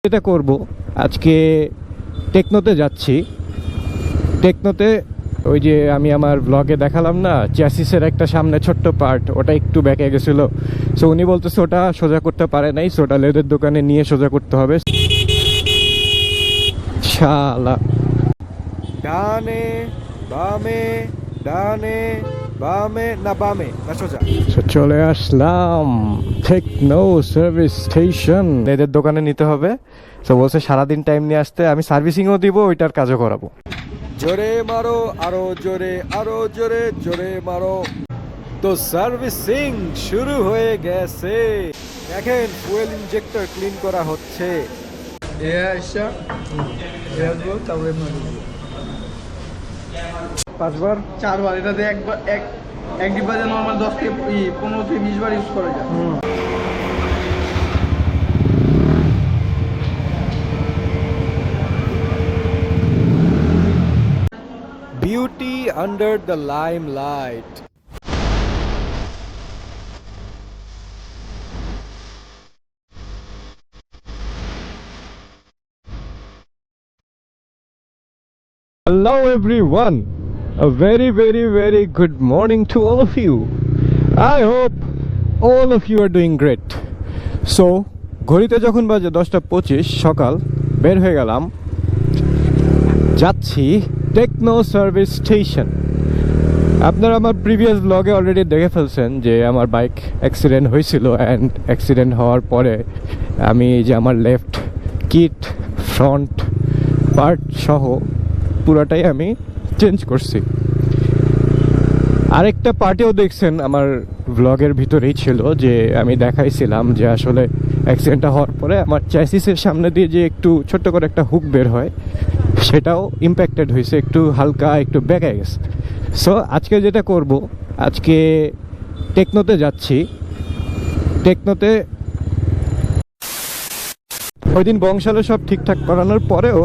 যেটা করব আজকে টেকনোতে যাচ্ছি। টেকনোতে ওই যে আমি আমার ব্লগে দেখালাম না, চ্যাসিসের একটা সামনে ছোট্ট পার্ট, ওটা একটু বেঁকে গেছিলো। সো উনি বলতেছে ওটা সোজা করতে পারে নাই, সো ওটা লেদের দোকানে নিয়ে সোজা করতে হবে। শালা ডানে বামে, ডানে বামে, না বামে না সোজা। চলে আসলাম টেকনো সার্ভিস স্টেশন। এদের দোকানে নিতে হবে। তো বলছে সারাদিন টাইম নিয়ে আসতে, আমি সার্ভিসিংও দিব, ওইটার কাজও করাবো। জোরে মারো, আরো জোরে, আরো জোরে, জোরে মারো। তো সার্ভিসিং শুরু হয়ে গেছে। দেখেন ফুয়েল ইনজেক্টর ক্লিন করা হচ্ছে। পাঁচবার 4 বার, এটাতে একবার এক ডিব্বাতে নর্মাল 10 থেকে 15 থেকে 20 বার ইউজ করা যায়। Beauty under the limelight. Hello everyone, a very good morning to all of you. I hope all of you are doing great. So ঘড়িতে যখন বাজে 10:25 সকাল, বের হয়ে গেলাম, যাচ্ছি টেকনো সার্ভিস স্টেশন। আপনারা আমার প্রিভিয়াস ব্লগে অলরেডি দেখে ফেলছেন যে আমার বাইক অ্যাক্সিডেন্ট হয়েছিল, অ্যান্ড অ্যাক্সিডেন্ট হওয়ার পরে আমি যে আমার লেফট কিট ফ্রন্ট পার্ট সহ পুরাটাই আমি চেঞ্জ করছি। আরেকটা পার্টেও দেখছেন আমার ব্লগের ভিতরেই ছিল, যে আমি দেখাইছিলাম যে আসলে অ্যাক্সিডেন্টটা হওয়ার পরে আমার চ্যাসিসের সামনে দিয়ে যে একটু ছোট্ট করে একটা হুক বের হয়, সেটাও ইম্প্যাক্টেড হয়েছে, একটু হালকা একটু বেঁকে গেছে। সো আজকে যেটা করব, আজকে টেকনোতে যাচ্ছি। টেকনোতে ওই দিন বংশালে সব ঠিকঠাক করানোর পরেও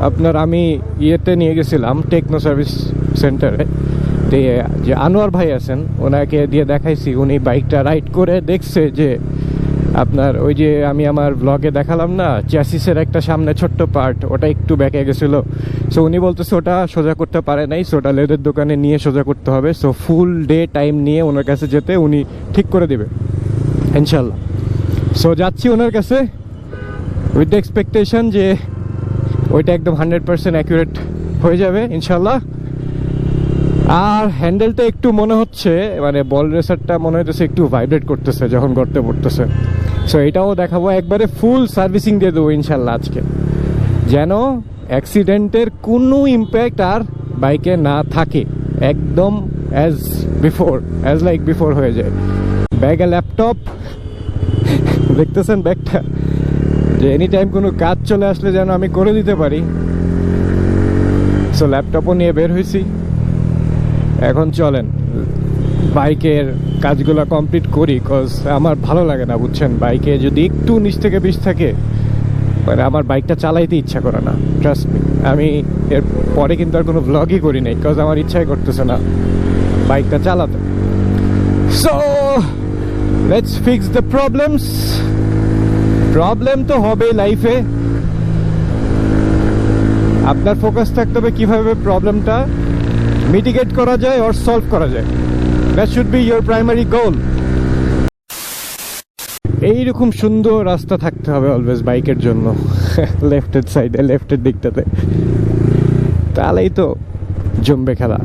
আপনার আমি ইয়েতে নিয়ে গেছিলাম টেকনো সার্ভিস সেন্টারে। যে আনোয়ার ভাই আছেন, ওনাকে দিয়ে দেখাইছি। উনি বাইকটা রাইড করে দেখছে যে আপনার ওই যে আমি আমার ব্লগে দেখালাম না, চ্যাসিসের একটা সামনে ছোট্ট পার্ট, ওটা একটু বেঁকে গেছিলো। সো উনি বলতেছে ওটা সোজা করতে পারে নাই, সো ওটা লেদের দোকানে নিয়ে সোজা করতে হবে। সো ফুল ডে টাইম নিয়ে ওনার কাছে যেতে উনি ঠিক করে দেবে ইনশাল্লাহ। সো যাচ্ছি ওনার কাছে উইথ দ্য এক্সপেকটেশন যে ওইটা একদম 100% অ্যাকুরেট হয়ে যাবে ইনশাল্লাহ। আর হ্যান্ডেলটা একটু মনে হচ্ছে, মানে বল রেসারটা মনে হইতেছে একটু ভাইব্রেট করতেছে যখন গর্তে পড়তেছে। সো এটাও দেখাবো, একবারে ফুল সার্ভিসিং দিয়ে দেবো ইনশাল্লাহ আজকে, যেন অ্যাক্সিডেন্টের কোনো ইম্প্যাক্ট আর বাইকে না থাকে, একদম অ্যাজ লাইক বিফোর হয়ে যায়। ব্যাগে ল্যাপটপ দেখতেছেন, ব্যাগটা যে এনি টাইম কোনো কাজ চলে আসলে যেন আমি করে দিতে পারি। সো ল্যাপটপও নিয়ে বের হয়েছি। এখন চলেন বাইকের কাজগুলো কমপ্লিট করি, কজ আমার ভালো লাগে না বুঝছেন, বাইকে যদি একটু নিচ থেকে বিষ থাকে, মানে আমার বাইকটা চালাইতে ইচ্ছা করে না। ট্রাস্ট মি, আমি এর পরে কিন্তু আর কোনো ব্লগই করি নাই, কজ আমার ইচ্ছাই করতেছে না বাইকটা চালাতে। So let's fix the problems. Problem তো হবে লাইফে, আপনার ফোকাস থাকতে হবে কিভাবে প্রবলেমটা মিটিগেট করা যায় or সলভ করা যায়। That should be your primary goal. এইরকম সুন্দর রাস্তা থাকতে হবে অলওয়েজ বাইকের জন্য, লেফটের সাইডে, লেফটের দিকটাতে, তাহলেই তো জমবে খেলা।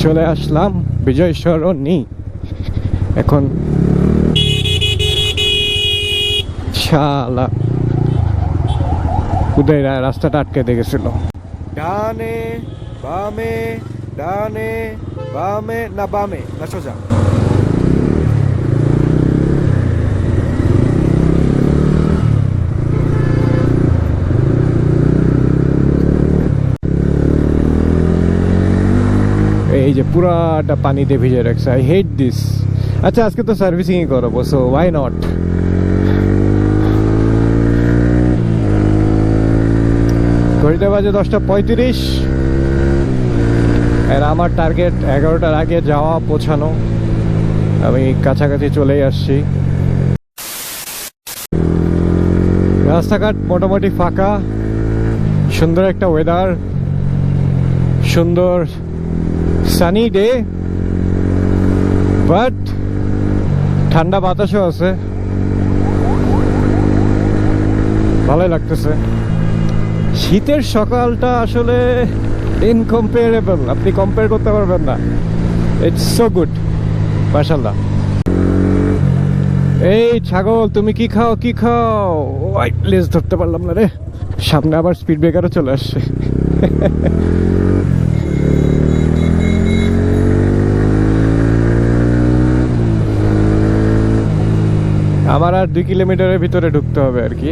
চলে আসলাম বিজয় সরণি। এখন শালা উদয় রাস্তাটা আটকে দেখেছিল। ডানে বামে, ডানে বামে, না বামে না সোজা। এই যে পুরাটা পানিতে ভিজে রাখছে, আই হেট দিস। আচ্ছা আজকে তো সার্ভিসিংই করবো, সো ওয়াই নট। ঘড়িতে বাজে 10:35, আর আমার টার্গেট 11টার আগে যাওয়া পৌঁছানো। আমি কাছাকাছি চলেই আসছি। রাস্তাঘাট মোটামুটি ফাঁকা, সুন্দর একটা ওয়েদার, সুন্দর সানি ডে, বাট ঠান্ডা বাতাসও আছে, ভালোই লাগতেছে। শীতের সকালটা আসলে ইনকম্পারেবল, আপনি কম্পেয়ার করতে পারবেন না। ইটস সো গুড, মাশাআল্লাহ। এই ছাগল, তুমি কি খাও কি খাও? লেজ ধরতে পারলাম না রে, সামনে আবার স্পিড ব্রেকারও চলে আসছে। আমার আর 2 কিলোমিটারের ভিতরে ঢুকতে হবে আর কি,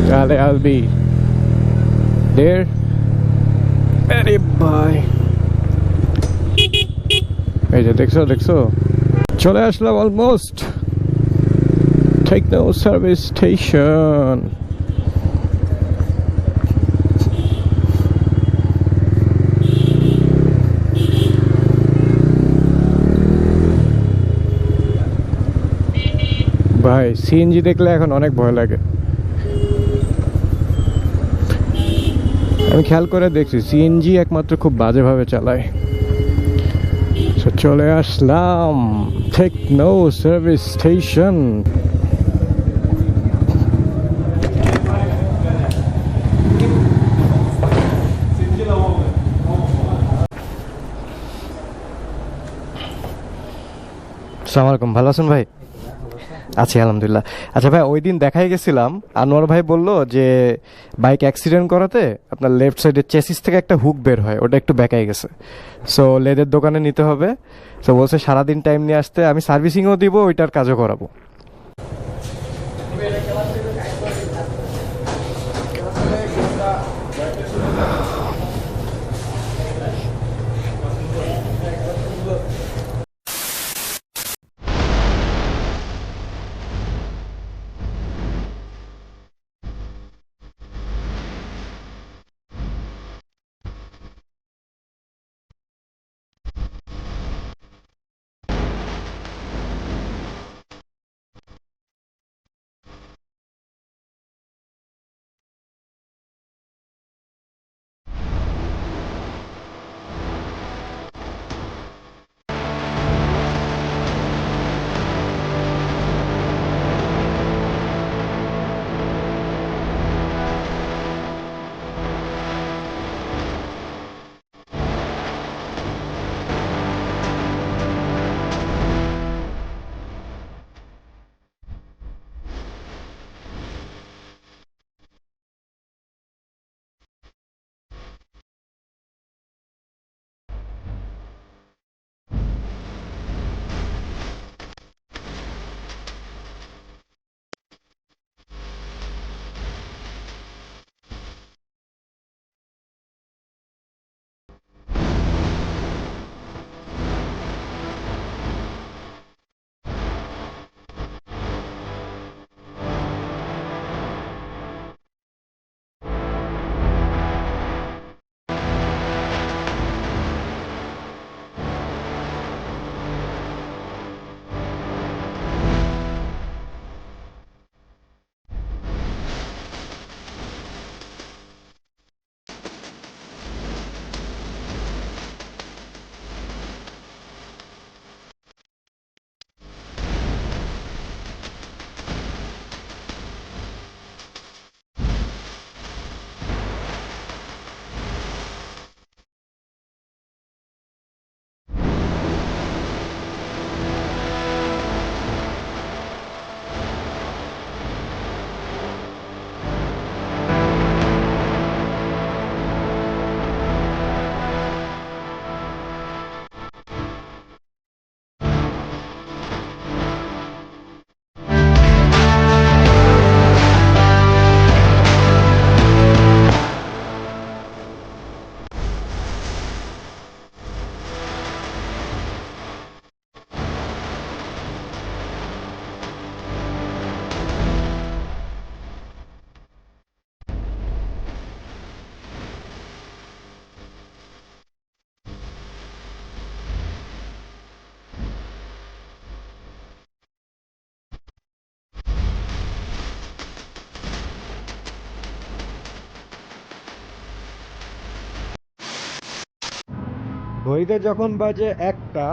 তাহলে আল বি দেয়ার। আরে ভাই, এই যে দেখছো দেখছো, চলে আসলাম অলমোস্ট টেকনো সার্ভিস স্টেশন। ভাই সিএনজি দেখলে এখন অনেক ভয় লাগে। আমি খেয়াল করে দেখছি সিএনজি একমাত্র খুব বাজেভাবে চালায়। So, চলে আসলাম টেকনো সার্ভিস স্টেশন। আসসালামু আলাইকুম, ভালো আছেন ভাই? আছি আলহামদুলিল্লাহ। আচ্ছা ভাই, ওই দিন দেখাই গেছিলাম, আনোয়ার ভাই বলল যে বাইক অ্যাক্সিডেন্ট করাতে আপনার লেফট সাইডের চেসিস থেকে একটা হুক বের হয়, ওটা একটু বেঁকাই গেছে। সো লেদের দোকানে নিতে হবে। সো বলছে সারাদিন টাইম নিয়ে আসতে, আমি সার্ভিসিংও দিব, ওইটার কাজও করাবো। ঘড়িতে যখন বাজে 1টা,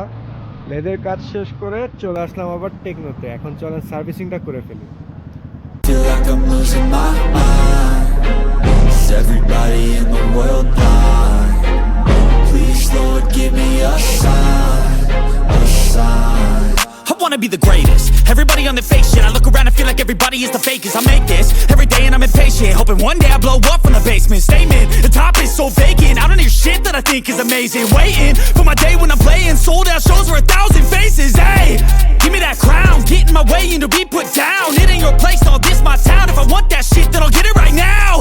লেদের কাজ শেষ করে চলে আসলাম আবার টেকনোতে। এখন চলেন সার্ভিসিংটা করে ফেলি। Feel like I'm losing my mind. Is everybody in the world blind? Please, Lord, give me a sign, a sign. I wanna be the greatest. Everybody on the fake shit. I look around and feel like everybody is the fakest. I make this every day and I'm impatient, hoping one day I blow up from the basement. Statement, the top is so vacant. I don't hear shit that I think is amazing. Waiting for my day when I'm playing sold out shows for 1,000 faces. Hey, give me that crown, get in my way and to be put down. It ain't your place, all this my town. If I want that shit, then I'll get it right now.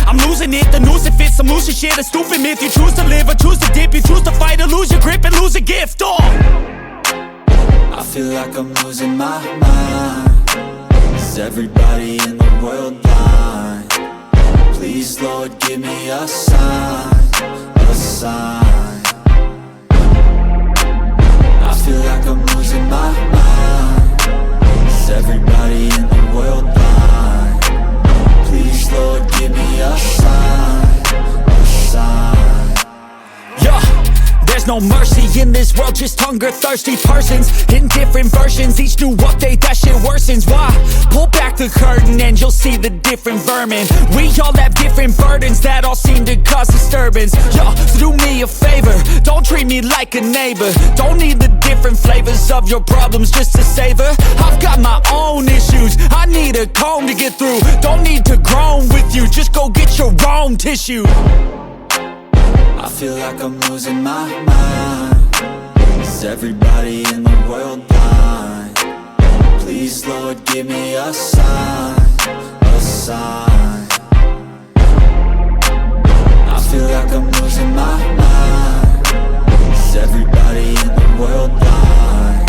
I'm losing it, the noose it fits. I'm losing shit, a stupid myth. You choose to live or choose to dip. You choose to fight or lose your grip and lose a gift. Oh, I feel like I'm losing my mind. Is everybody in the world blind? Please, Lord, give me a sign, a sign. I feel like I'm losing my mind. Is everybody in the world blind? Please, Lord, give me a sign, a sign. yeah. There's no mercy in this world, just hunger-thirsty persons in different versions. Each new update, that shit worsens. Why? Pull back the curtain and you'll see the different vermin. We all have different burdens that all seem to cause disturbance. Yo, so do me a favor, don't treat me like a neighbor. Don't need the different flavors of your problems just to savor. I've got my own issues, I need a comb to get through. Don't need to groan with you, just go get your own tissue. I feel like I'm losing my mind. Is everybody in the world blind? Please, Lord, give me a sign, a sign. I feel like I'm losing my mind. Is everybody in the world blind?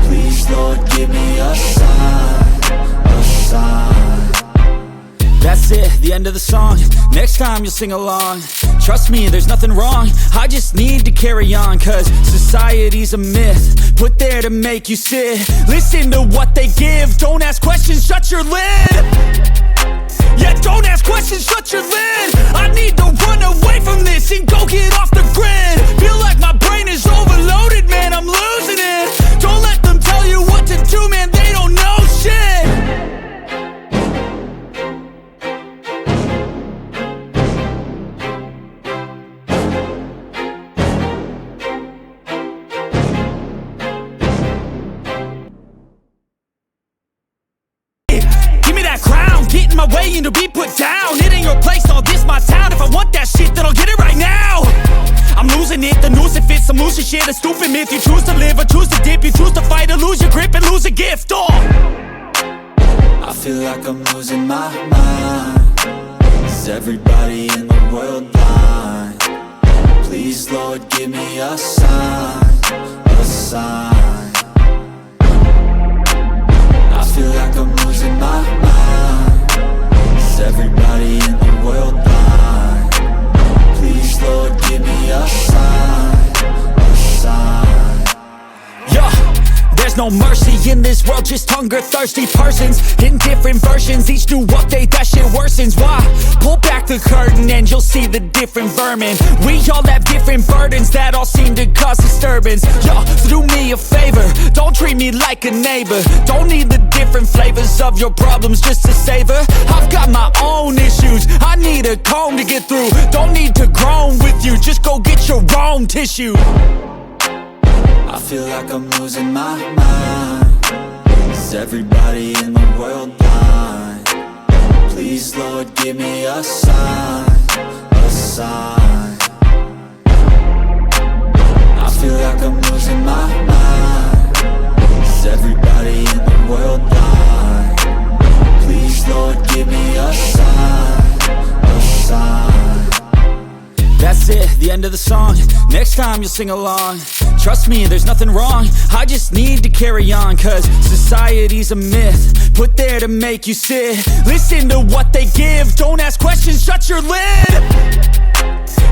Please, Lord, give me a sign, a sign. That's it, the end of the song. Next time you'll sing along. Trust me, there's nothing wrong. I just need to carry on, cause society's a myth put there to make you sit. Listen to what they give. Don't ask questions, shut your lid. Yeah, don't ask questions, shut your lid. I need to run away from this and go get off the grid. Feel like my brain is overloaded, man, I'm losing it. Don't let them tell you what to do, man, they don't know shit. My way and to be put down. It ain't your place, all this my town. If I want that shit, then I'll get it right now. I'm losing it, the noose it fits. I'm losing shit, a stupid myth. You choose to live or choose to dip. You choose to fight or lose your grip and lose a gift. Oh, I feel like I'm losing my mind. Is everybody in the world blind? Please, Lord, give me a sign, a sign. I feel like I'm losing my mind. Is everybody in the world blind? Please, Lord, give me a sign, a sign. yeah. There's no mercy in this world, just hunger-thirsty persons in different versions. Each new update, that shit worsens. Why? Pull back the curtain and you'll see the different vermin. We all have different burdens that all seem to cause disturbance. Yo, so do me a favor, don't treat me like a neighbor. Don't need the different flavors of your problems just to savor. I've got my own issues, I need a comb to get through. Don't need to groan with you, just go get your own tissue. I feel like I'm losing my mind. Is everybody in the world blind? Please, Lord, give me a sign, a sign. I feel like I'm losing my mind. Is everybody in the world blind? Please, Lord, give me a sign, a sign. That's it, the end of the song. Next time you'll sing along. Trust me, there's nothing wrong. I just need to carry on, cause society's a myth put there to make you sit. Listen to what they give. Don't ask questions, shut your lid.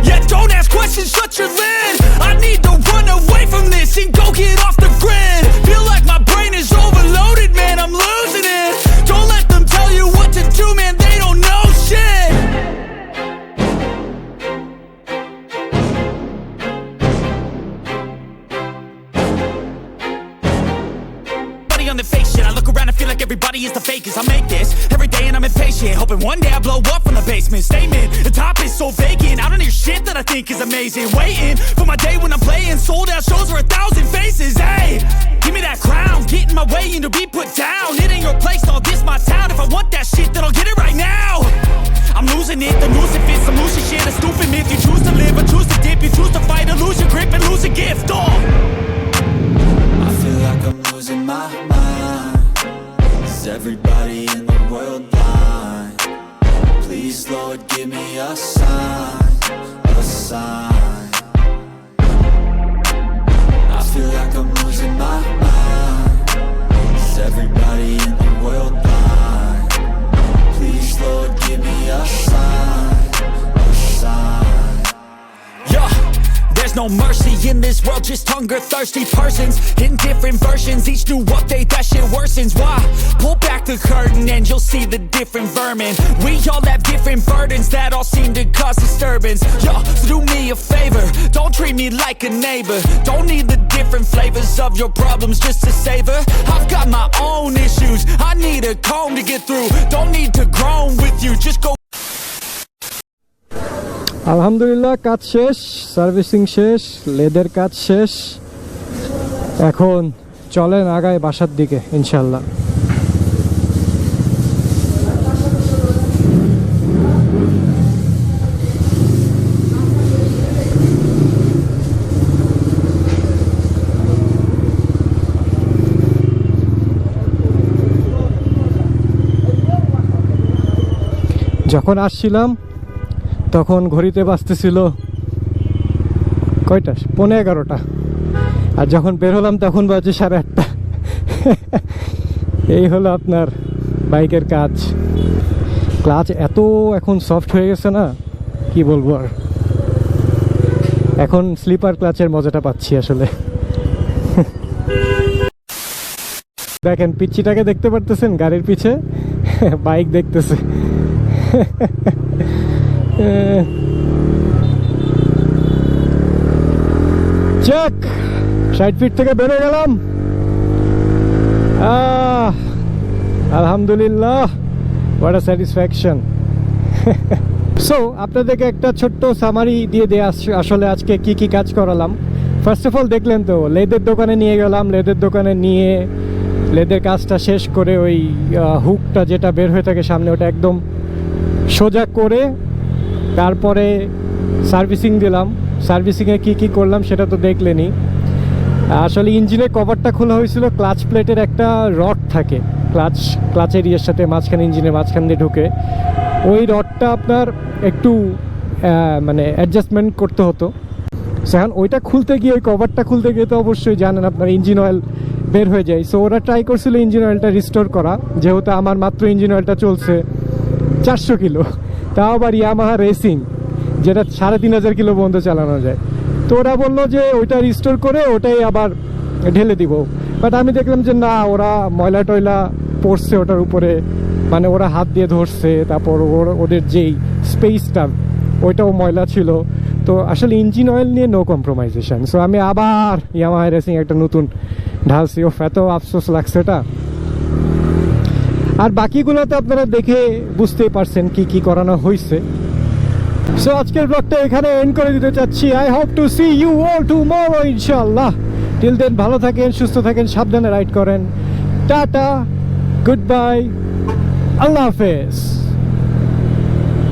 Yeah, don't ask questions, shut your lid. I need to run away from this and go get off the grid. Feel like my brain is overloaded, man, I'm losing it. Don't let them tell you what to do, man, they don't know shit. on the fake shit. I look around and feel like everybody is the fakest. I make this every day and I'm impatient, hoping one day I blow up from the basement. Statement, the top is so vacant, I don't hear shit that I think is amazing. Waiting for my day when I'm playing sold out shows for 1,000 faces. Hey, give me that crown, get in my way and to be put down. It ain't your place, all this my town. If I want that shit, then I'll get it right now. I'm losing it, the noose it fits, I'm losing shit. A stupid myth, you choose to live or choose to dip. You choose to fight or lose your grip and lose a gift. I feel like I'm losing my mind. Is everybody in the world blind? Please, Lord, give me a sign, a sign. I feel like I'm losing my mind. Is everybody in the world blind? Please, Lord, give me a sign, a sign. Yeah, there's no mercy in this world, just hunger-thirsty persons in different versions. Each new update, that shit worsens. Why? Pull back the curtain and you'll see the different vermin. We all have different burdens that all seem to cause disturbance. Yo, so do me a favor, don't treat me like a neighbor. Don't need the different flavors of your problems just to savor. I've got my own issues, I need a comb to get through. Don't need to groan with you, just go. আলহামদুলিল্লাহ কাজ শেষ, servicing শেষ, লেদের কাজ শেষ। এখন চলেন আগায় বাসার দিকে ইনশাল্লাহ। যখন আসছিলাম তখন ঘড়িতে বাজতেছিল কয়টা, 11:15, আর যখন বের হলাম তখন বাজে 8:30। এই হলো আপনার বাইকের কাজ। ক্লাচ এত এখন সফট হয়ে গেছে না, কি বলবো আর। এখন স্লিপার ক্লাচের মজাটা পাচ্ছি আসলে। দেখেন পিচ্ছিটাকে দেখতে পারতেছেন, গাড়ির পিছে বাইক দেখতেছে। চেক 60 ফিট থেকে বেরো গেলাম। আলহামদুলিল্লাহ, হোয়াট আ স্যাটিসফ্যাকশন। সো আপনাদেরকে একটা ছোট্ট সামারি দিয়ে আসলে আজকে কি কি কাজ করালাম। ফার্স্ট অফ অল দেখলেন তো, লেদের দোকানে নিয়ে গেলাম। লেদের দোকানে নিয়ে লেদের কাজটা শেষ করে ওই হুকটা যেটা বের হয়ে থাকে সামনে, ওটা একদম সোজা করে তারপরে সার্ভিসিং দিলাম। সার্ভিসিংয়ে কি কি করলাম সেটা তো দেখলেনই। আসলে ইঞ্জিনের কভারটা খোলা হয়েছিল। ক্লাচ প্লেটের একটা রড থাকে ক্লাচের ইয়ের সাথে মাঝখানে, ইঞ্জিনের মাঝখান দিয়ে ঢুকে, ওই রডটা আপনার একটু মানে অ্যাডজাস্টমেন্ট করতে হতো। এখন ওইটা খুলতে গিয়ে, ওই কভারটা খুলতে গিয়ে তো অবশ্যই জানেন আপনার ইঞ্জিন অয়েল বের হয়ে যায়। সো ওরা ট্রাই করছিল ইঞ্জিন অয়েলটা রিস্টোর করা, যেহেতু আমার মাত্র ইঞ্জিন অয়েলটা চলছে 400 কিলো, তাও আবার ইয়ামাহা রেসিং, যেটা 3500 কিলো পর্যন্ত চালানো যায়। তো ওরা বললো যে ওইটা রিস্টোর করে ওটাই আবার ঢেলে দিব। বাট আমি দেখলাম যে না, ওরা ময়লা টয়লা পড়ছে ওটার উপরে, মানে ওরা হাত দিয়ে ধরছে, তারপর ওদের যেই স্পেসটা ওইটাও ময়লা ছিল। তো আসলে ইঞ্জিন অয়েল নিয়ে নো কম্প্রোমাইজেশন। সো আমি আবার ইয়ামাহা রেসিং একটা নতুন ঢালছি। ও এত আফসোস লাগছে এটা। আর বাকিগুলোতে আপনারা দেখে বুঝতেই পারছেন কি কি করানো হয়েছে। সো আজকের ব্লগটা এখানে এন্ড করে দিতে চাচ্ছি। I hope to see you all tomorrow ইনশাআল্লাহ। টিল দেন ভালো থাকেন, সুস্থ থাকেন, সাবধানে রাইড করেন। টাটা, গুড বাই, আল্লাহ হাফেজ।